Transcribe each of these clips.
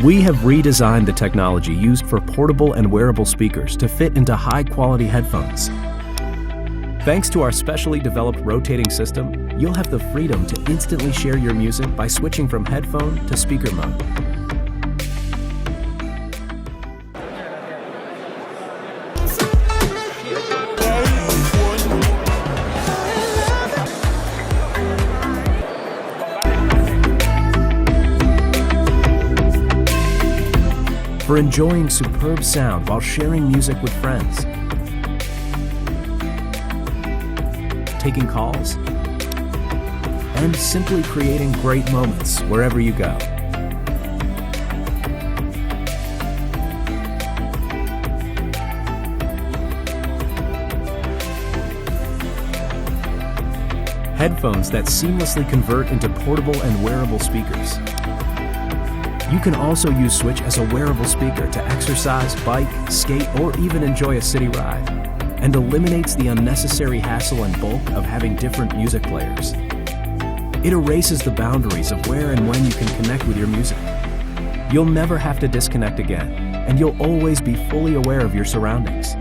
We have redesigned the technology used for portable and wearable speakers to fit into high-quality headphones. Thanks to our specially developed rotating system, you'll have the freedom to instantly share your music by switching from headphone to speaker mode. For enjoying superb sound while sharing music with friends, taking calls, and simply creating great moments wherever you go. Headphones that seamlessly convert into portable and wearable speakers. You can also use Switch as a wearable speaker to exercise, bike, skate, or even enjoy a city ride, and eliminates the unnecessary hassle and bulk of having different music players. It erases the boundaries of where and when you can connect with your music. You'll never have to disconnect again, and you'll always be fully aware of your surroundings.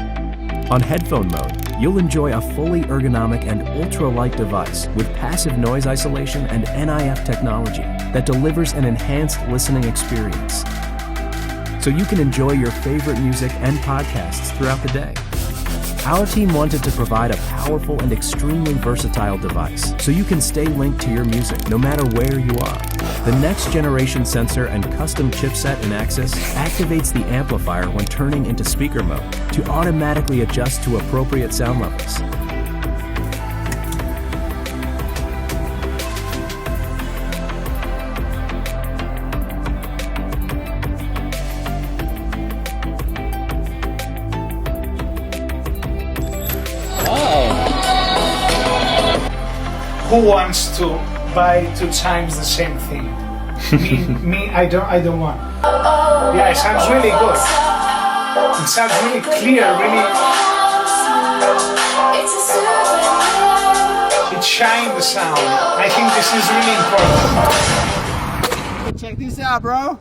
On headphone mode, you'll enjoy a fully ergonomic and ultra-light device with passive noise isolation and NIF technology that delivers an enhanced listening experience. So you can enjoy your favorite music and podcasts throughout the day. Our team wanted to provide a powerful and extremely versatile device so you can stay linked to your music no matter where you are. The next generation sensor and custom chipset in Axis activates the amplifier when turning into speaker mode to automatically adjust to appropriate sound levels. Who wants to buy 2 times the same thing? me, I don't want. Yeah, it sounds really good. It sounds really clear, really. It shines the sound. I think this is really important. Check this out, bro.